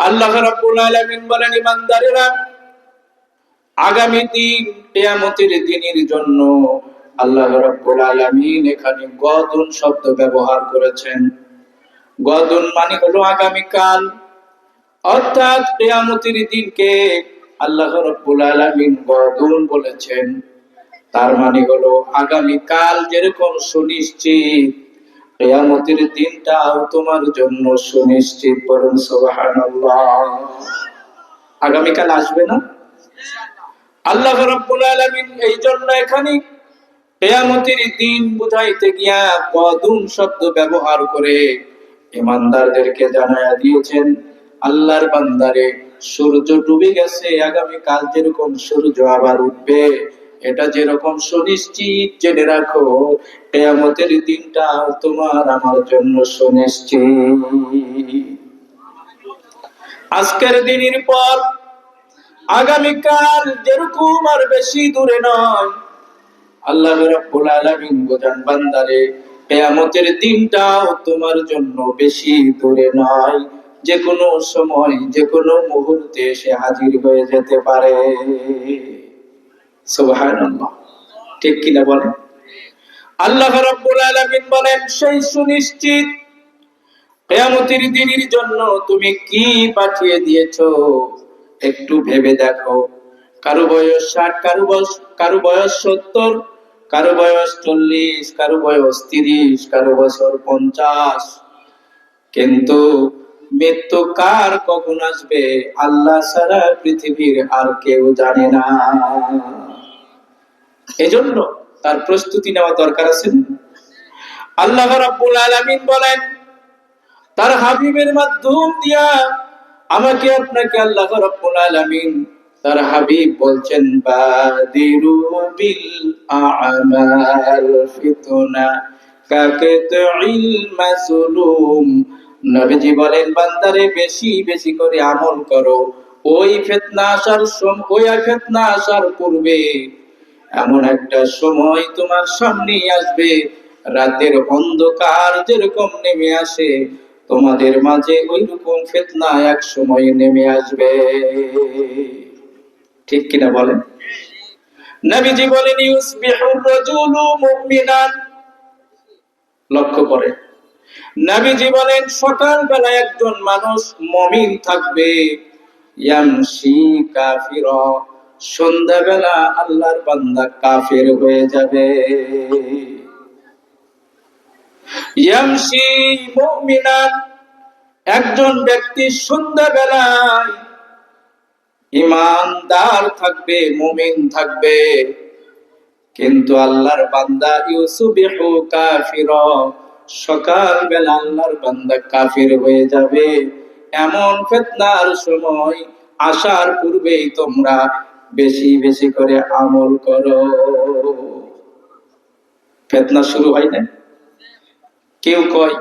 আল্লাহ রাব্বুল আলামিন বলেন, ইমানদারেরা, আগামী দিন কিয়ামতের দিনের জন্য আল্লাহ রাব্বুল আলামিন এখানে গদুন শব্দ ব্যবহার করেছেন। গদুন মানে হলো আগামীকাল, অর্থাৎ কিয়ামতের দিনকে আল্লাহ রাব্বুল আলামিন গদুন বলেছেন। তার মানে হলো আগামীকাল যেরকম সুনিশ্চিত, কিয়ামতের দিনটাও তোমার জন্য সুনিশ্চিত। বলুন সুবহানাল্লাহ। আগামীকাল আসবে না? আল্লাহ রাব্বুল আলামিন এই জন্য এখানে কিয়ামতের দিন বুঝাইতে গিয়া কদুম শব্দ ব্যবহার করে ইমানদারদেরকে জানায়া দিয়েছেন, আল্লাহর বান্দারে, সূর্য ডুবে গেছে, আগামীকাল যেরকম সূর্য আবার উঠবে, এটা যেরকম সুনিশ্চিত জেনে রাখো, কিয়ামতের দিনটা তোমার আমার জন্য সুনিশ্চিত। আজকের দিনের পর আগামীকাল যেরকম আর বেশি দূরে নয়। আল্লাহ রাব্বুল আলামিন বোঝান, বান্দারে, কিয়ামতের দিনটাও তোমার জন্য বেশি দূরে নয়, যে কোনো সময় যে কোনো মুহূর্তে এসে হাজির হয়ে যেতে পারে। সুবহানাল্লাহ, ঠিক কিনা বলেন? আল্লাহ রাব্বুল আলামিন বলেন, সেই সুনিশ্চিত কিয়ামতের দিনের জন্য তুমি কি পাঠিয়ে দিয়েছো একটু ভেবে দেখো। কারো বয়স 60, কারো বয়স 70, কারো বয়স 40, কারো বয়স 30, কারো বছর 50, কিন্তু মৃত্যু কার কখন আসবে আল্লাহ ছাড়া পৃথিবীর আর কেউ জানে না। এজন্য তার প্রস্তুতি নেওয়া দরকার আছে। আল্লাহ রাব্বুল আলামিন বলেন, তার হাবিবের মাধ্যম দিয়া আমাকে আপনাকে আল্লাহ রাব্বুল আলামিন, তার হাবিব বলছেন, বাদিরু বিল আ'মাল ফিতনা কাকাতুল মাসলুম। নবীজি বলেন, বান্দারে, বেশি বেশি করে আমল করো। ওই ফিতনা আসার পূর্বে এমন একটা সময় তোমার সামনে আসবে, রাতের অন্ধকার যেরকম নেমে আসে, তোমাদের মাঝে ওই রকম ফিতনা এক সময় নেমে আসবে। ঠিক কিনা বলেন? নবীজি বলেন, ইউসবিহুর রাজুলু মুমিনান। লক্ষ্য করে নবীজি বলেন, সকালবেলা একজন মানুষ মুমিন থাকবে, ইয়ামশি কাফিরা, সন্ধ্যাবেলা আল্লাহর বান্দা কাফের হয়ে যাবে। ইয়ামশি মুমিনান, একজন ব্যক্তি সন্ধ্যাবেলায় ঈমানদার থাকবে, মুমিন থাকবে, কিন্তু আল্লাহর বান্দা ইউসবিহু কাফিরা, সকালবেলা আল্লাহর বান্দা কাফির হয়ে যাবে। এমন ফিতনার সময় আসার পূর্বেই তোমরা বেশি বেশি করে আমল করো। ফিতনা শুরু হয় না? কেউ কয়,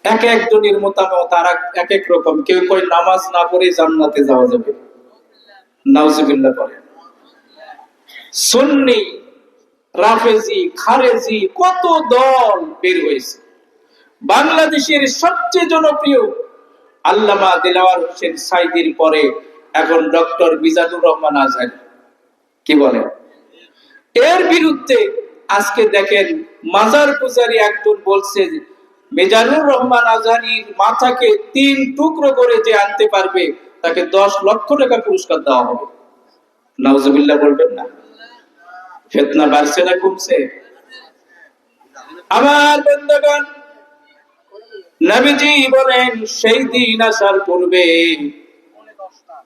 এক একজনের মতামত আর এক এক রকম। কেউ কয় নামাজ না পড়ে জান্নাতে যাওয়া যাবে, নাউজুবিল্লাহ পড়ে। সুন্নি, রাফেজি, খারেজি, কত দল বের হয়েছে। বাংলাদেশের সবচেয়ে জনপ্রিয় আল্লামা দিলওয়ার হোসেন সাইদির পরে এখন ডক্টর মিজানুর রহমান আজহারী। কি বলে? এর বিরুদ্ধে আজকে দেখেন, মাজার পূজারী একজন বলছে, মিজানুর রহমান আজহারীর মাথাকে 3 টুকরো করে যে আনতে পারবে তাকে 10 লক্ষ টাকা পুরস্কার দেওয়া হবে। নাউজুবিল্লাহ বলবেন না? ফিতনা বাড়ছে না কমছে? আমার বন্ধুগণ, নবীজি বলেন, সেই দিন আসার পূর্বে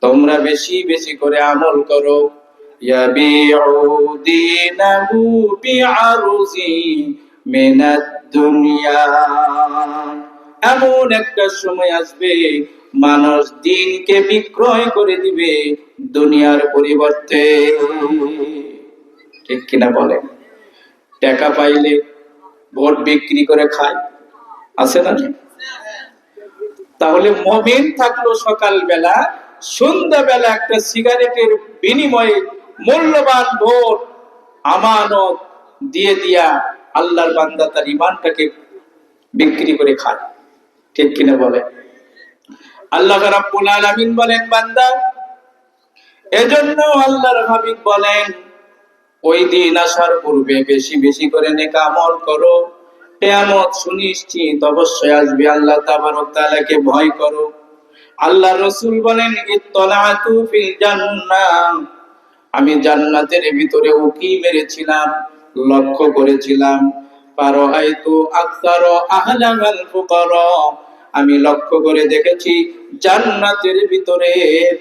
তোমরা বেশি বেশি করে আমল করো। ইয়াবিউ দীনাহু বিআরজি মিনাদ দুনিয়া, এমন একটা সময় আসবে মানুষ দিনকে বিক্রয় করে দিবে দুনিয়ার পরিবর্তে। ঠিক কিনা বলেন? টাকা পাইলে ভোট বিক্রি করে খায়, আছে না? তাহলে মুমিন থাকলো সকালবেলা, সন্ধ্যাবেলা একটা সিগারেটের বিনিময়ে মূল্যবান ভোট আমানত দিয়ে দিয়া আল্লাহর বান্দা তার ঈমানটাকে বিক্রি করে খায়। ঠিক কিনা বলে? আল্লাহ রাব্বুল আলামিন বলেন, বান্দা, এজন্য আল্লাহর হাবিব বলেন, ওই দিন আসার পূর্বে বেশি বেশি করে নেক আমল করো, কিয়ামত সুনিশ্চিত অবশ্যই আসবে, আল্লাহ তাবারক তাআলাকে ভয় করো। আল্লাহ রাসূল বলেন, ইত্তলাতু ফিল জান্নাহ, আমি জান্নাতের ভিতরে উকি মেরেছিলাম, লক্ষ্য করেছিলাম, ফারাআইতু আকসারা আহলাল ফুকারা, আমি লক্ষ্য করে দেখেছি জান্নাতের ভিতরে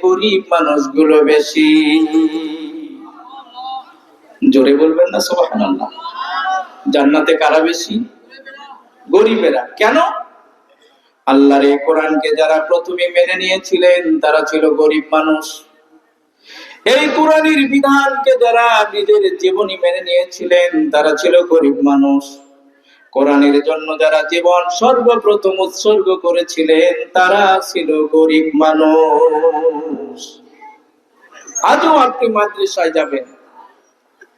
গরীব মানুষগুলো বেশি। জোরে বলবেন না সুবহানাল্লাহ? জান্নাতে কারা বেশি? গরীবেরা। কেন? আল্লাহর এই কোরআনকে যারা প্রথমে মেনে নিয়েছিলেন তারা ছিল গরীব মানুষ। এই কোরআনের বিধানকে যারা নিজের জীবনে মেনে নিয়েছিলেন তারা ছিল গরীব মানুষ। কোরআনের জন্য যারা জীবন সর্বপ্রথম উৎসর্গ করেছিলেন তারা ছিল গরীব মানুষ। আজও আপনি মাদ্রাসায় যাবেন,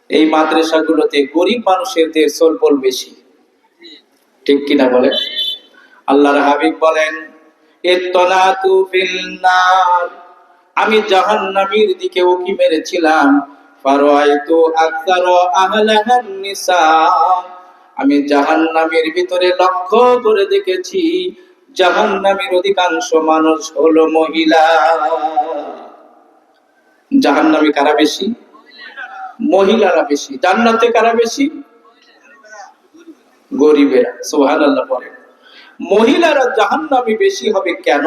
এই মাদ্রাসাগুলোতে গরীব মানুষের সলপল বেশি। ঠিক কিনা বলেন? আল্লাহর হাবিব বলেন, ইত্তলাতু ফিল নার, আমি জাহান্নামের দিকে উকি মেরেছিলাম, ফারাআইতু আকসারা আহলাহান নিসা, আমি জাহান্নামের ভিতরে লক্ষ্য করে দেখেছি জাহান্নামের অধিকাংশ মানুষ হলো মহিলা। জাহান্নামে কারা বেশি? মহিলারা বেশি। জান্নাতে কারা বেশি? গরিবেরা। সুবহানাল্লাহ বলেন। মহিলারা জাহান্নামে বেশি হবে কেন?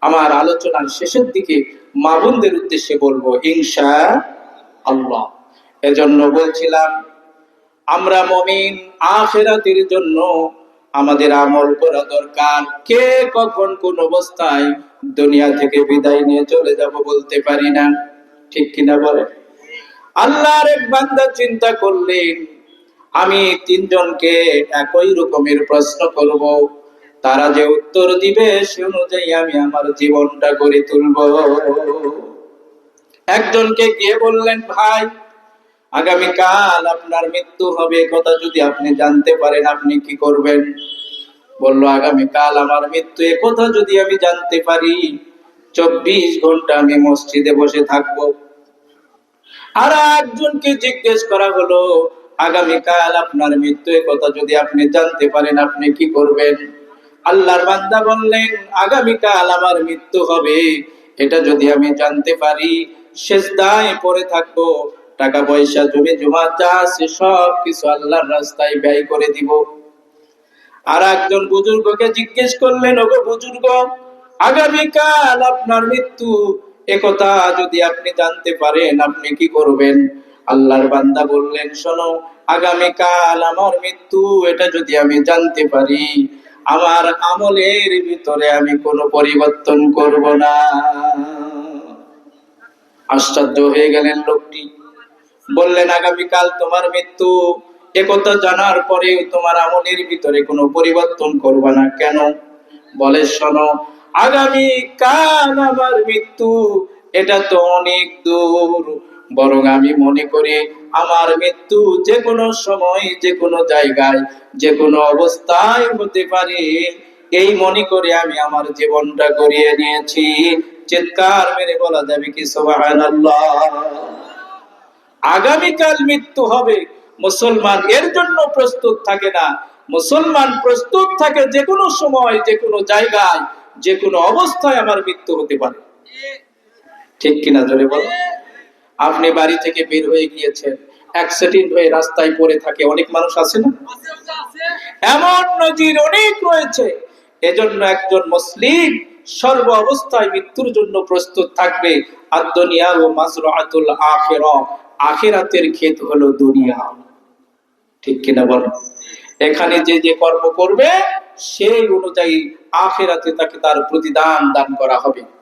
আমার আলোচনার শেষের দিকে মা বোনদের উদ্দেশ্যে বলবো ইনশাআল্লাহ। এজন্য বলছিলাম, আমরা মুমিন, আখিরাতের জন্য আমাদের আমল করা দরকার। কে কখন কোন অবস্থায় দুনিয়া থেকে বিদায় নিয়ে চলে যাব বলতে পারি না। ঠিক কিনা বলে? আল্লাহর এক বান্দা চিন্তা করলেন, আমি তিনজনকে একই রকমের প্রশ্ন করব, তারা যে উত্তর দিবে সে অনুযায়ী আমি আমার জীবনটা গড়ে তুলব। একজনকে গিয়ে বললেন, ভাই, আগামীকাল আপনার মৃত্যু হবে, কথা যদি আপনি জানতে পারেন আপনি কি করবেন? বলল, আগামীকাল আমার মৃত্যু এ কথা যদি আমি জানতে পারি 24 ঘন্টা আমি মসজিদে বসে থাকব। আর একজনকে জিজ্ঞেস করা হলো, আগামীকাল আপনার মৃত্যু এ কথা যদি আপনি জানতে পারেন আপনি কি করবেন? আল্লাহর বান্দা বললেন, আগামীকাল আমার মৃত্যু হবে এটা যদি আমি জানতে পারি সিজদায় পড়ে থাকবো, টাকা পয়সা জমি জমা যা আছে সব কিছু আল্লাহর রাস্তায় ব্যয় করে দিব। আর একজন বুজুর্গকে জিজ্ঞেস করলেন, ওগো বুজুর্গ, আগামীকাল আপনার মৃত্যু একথা যদি আপনি জানতে পারেন আপনি কি করবেন? আল্লাহর বান্দা বললেন, শোনো, আগামীকাল আমার মৃত্যু এটা যদি আমি জানতে পারি আমার আমলের ভিতরে আমি কোনো পরিবর্তন করব না। আশ্চর্য হয়ে গেলেন লোকটি। বললেন, আগামীকাল তোমার মৃত্যু একথা জানার পরে তোমার আমলের ভিতরে কোনো পরিবর্তন করবে না কেন? বলে, শোনো, আগামীকাল আমার মৃত্যু এটা তো অনেক দূর, বরং আমি মনে করি আমার মৃত্যু যে কোনো সময় যে কোনো জায়গায় যে কোনো অবস্থায় হতে পারে, এই মনে করে আমি আমার জীবনটা গড়িয়ে নিয়েছি। চিৎকার মেরে বলা যাবে কি সুবহানাল্লাহ? আগামীকাল মৃত্যু হবে, মুসলমান এর জন্য প্রস্তুত থাকে না। মুসলমান প্রস্তুত থাকে যে কোনো সময় যে কোনো জায়গায় যে কোনো অবস্থায় আমার মৃত্যু হতে পারে। ঠিক কিনা জোরে বল? আপনি বাড়ি থেকে বের হয়ে গিয়েছেন, অ্যাক্সিডেন্ট হয়ে রাস্তায় পড়ে থাকে অনেক মানুষ আছে না? এমন নজির অনেক রয়েছে। এজন্য একজন মুসলিম সর্ব অবস্থায় মৃত্যুর জন্য প্রস্তুত থাকবে। আদ-দুনিয়া ওয়া মাজরাআতুল আখিরা, আখিরাতের ক্ষেত হলো দুনিয়া। ঠিক কিনা বল? এখানে যে যে কর্ম করবে সেই অনুযায়ী আখিরাতে তাকে তার প্রতিদান দান করা হবে।